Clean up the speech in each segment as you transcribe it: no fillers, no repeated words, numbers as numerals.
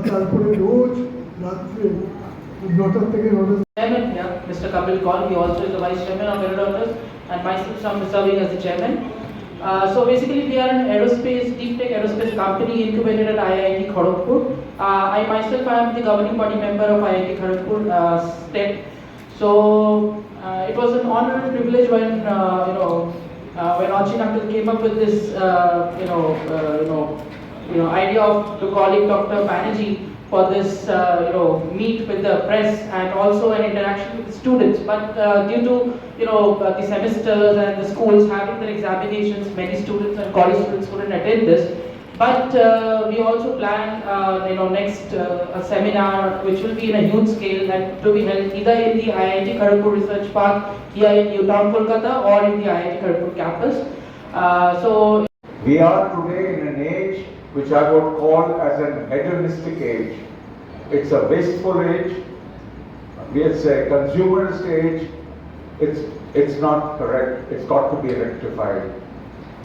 তারপরে রোজ রাত্রে 9টা থেকে 9টা। Chairman here, Mr. Kapil Kaul, he also is the Vice Chairman of Aerodotters, and myself I'm serving as the Chairman. So basically we are an aerospace, deep tech aerospace company incubated at IIT Kharagpur. I myself am the governing body member of IIT Kharagpur STEC. So it was an honor and privilege when when Achin uncle came up with this idea of calling Dr. Banerjee for this meet with the press and also an interaction with the students, but due to the semesters and the schools having their examinations, many students and college students couldn't attend this. But we also plan next a seminar which will be in a huge scale and to be held either in the IIT Kharagpur Research Park here in New Town, Kolkata, or in the IIT Kharagpur campus. So we are today in an age which I would call as an hedonistic age. It's a wasteful age, it's a consumerist age. It's not correct, it's got to be rectified.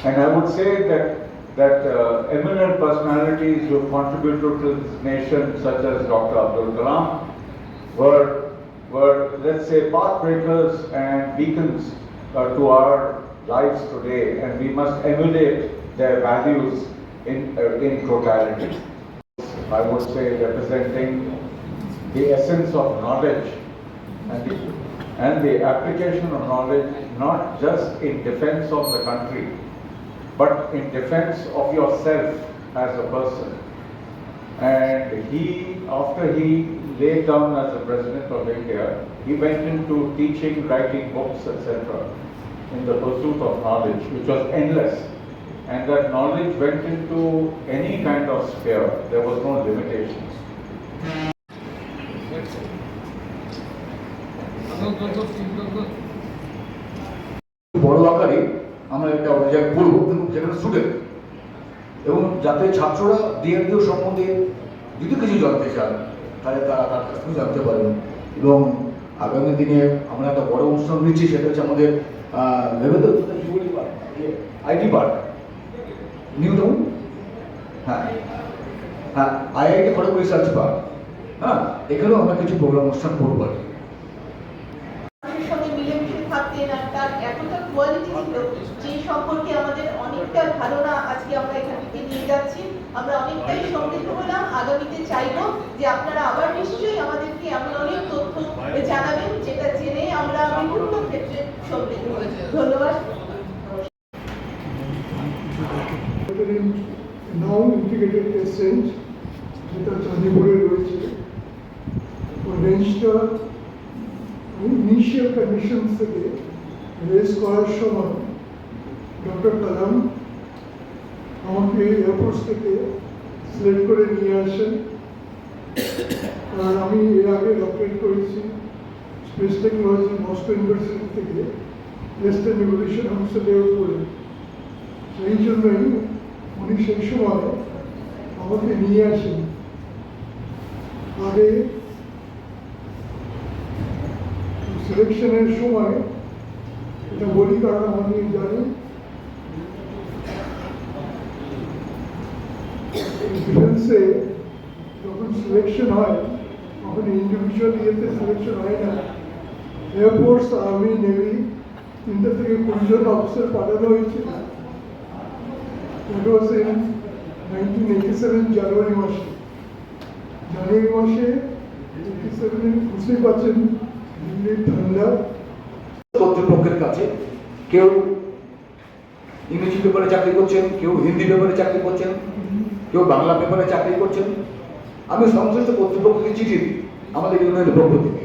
And I would say that eminent personalities who contributed to this nation, such as Dr. Abdul Kalam, were let's say pathbreakers and beacons to our lives today, and we must emulate their values in totality. I would say representing the essence of knowledge and the application of knowledge, not just in defense of the country, but in defense of yourself as a person. And after he laid down as the President of India, he went into teaching, writing books, etc., in the pursuit of knowledge, which was endless. And that knowledge went into any kind of sphere. There was no limitations. বড় আকারে আমরা একটা জায়গায় করবো, কিন্তু যেখানে student এবং যাতে ছাত্ররা ডিআরডিও সম্বন্ধে যদি কিছু জানতে চান তাহলে তারা তার কাছ থেকে জানতে পারেন। এবং আগামী দিনে আমরা একটা বড় অনুষ্ঠান নিচ্ছি, সেটা হচ্ছে আমাদের আইটি পার্ক নিউ টাউন, হ্যাঁ আইআইটি খড়গপুর রিসার্চ পার্ক, হ্যাঁ এখানেও আমরা কিছু প্রোগ্রাম অনুষ্ঠান করবো আর কি। সঙ্গে মিলেমিশে থাকতেন আর তার এতটা কোয়ালিটি ছিল যে সম্পর্কে আমাদের অনেকটা ধারণা আজকে আমরা এখান থেকে নিয়ে যাচ্ছি। আমরা অনেকটাই সমৃদ্ধ হলাম। আগামীতে চাইবো যে আপনারা আবার নিশ্চয়ই আমাদেরকে এমন অনেক তথ্য জানাবেন যেটা জেনে আমরা বিভিন্ন ক্ষেত্রে সমৃদ্ধ হই। ধন্যবাদ। নাও ইন্টিগ্রেটেড টেস্ট রেঞ্জ যেটা চাঁদিপুরে রয়েছে, ওই রেঞ্জটা ইনিশিয়াল কন্ডিশনস থেকে রেস করার সময় ডক্টর কালাম আমাকে এয়ারফোর্স থেকে সিলেক্ট করে নিয়ে আসেন। আর আমি এর আগে ডক্টরেট করেছি স্পেস টেকনোলজি মস্কো ইউনিভার্সিটি থেকে টেস্ট অ্যান্ড ইভলিউশন হামসেলেও করে। সেই জন্যই উনি সেই সময় আমাকে নিয়ে আসেন। আগে সিলেকশনের সময় এটা বলি কারণ আমি জানি ডিফেন্সে যখন সিলেকশন হয় তখন ইন্ডিভিজুয়াল ইয়েতে সিলেকশন হয় না। এয়ারফোর্স, আর্মি, নেভি 3 থেকে 20 জন অফিসার পাঠানো হয়েছিল। That was in 1987 জানুয়ারি মাসে 87 বুঝতেই পারছেন দিল্লির ঠান্ডা। কর্তৃপক্ষের কাছে কেউ ইংরেজি পেপারে চাকরি করছেন, কেউ হিন্দি পেপারে চাকরি করছেন, কেউ বাংলা পেপারে চাকরি করছেন। আমি সংশ্লিষ্ট কর্তৃপক্ষকে চিঠি দিই আমাদের ইউনিয়নের পক্ষ থেকে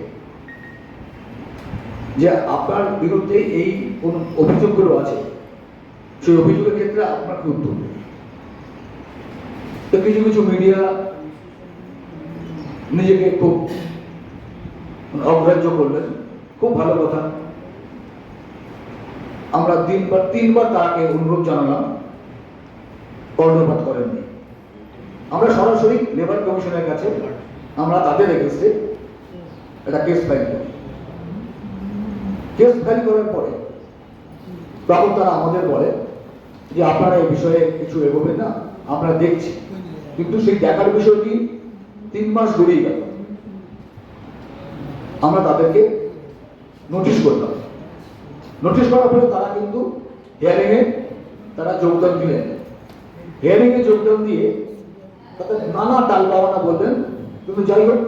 যে আপনার বিরুদ্ধে এই কোন অভিযোগগুলো আছে, সেই অভিযোগের ক্ষেত্রে আপনার কি উত্তর। তো কিছু কিছু মিডিয়া নিজেকে খুব অগ্রাহ্য করলেন, খুব ভালো কথা। আমরা তিনবার তাকে অনুরোধ জানালাম, কর্ণপাত করেননি। আমরা সরাসরি লেবার কমিশনের কাছে আমরা তাদের এগেইনস্টে একটা কেস ফাইল করি। কেস ফাইল করার পরে তখন তারা আমাদের বলে যে আপনারা এই বিষয়ে কিছু এগোবেন না, আমরা দেখছি। কিন্তু সেই দেখার বিষয়টি 3 মাস গড়িয়ে গেল, আমরা তাদেরকে নোটিশ করলাম। নোটিশ করার পরে তারা কিন্তু হিয়ারিংয়ে তারা যোগদান দিলেন। হিয়ারিংয়ে যোগদান দিয়ে তাদের নানা টাল বাহানা বললেন, কিন্তু যাই হোক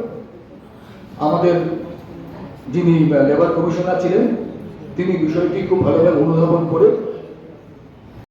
আমাদের যিনি লেবার কমিশনার ছিলেন তিনি বিষয়টি খুব ভালোভাবে অনুধাবন করে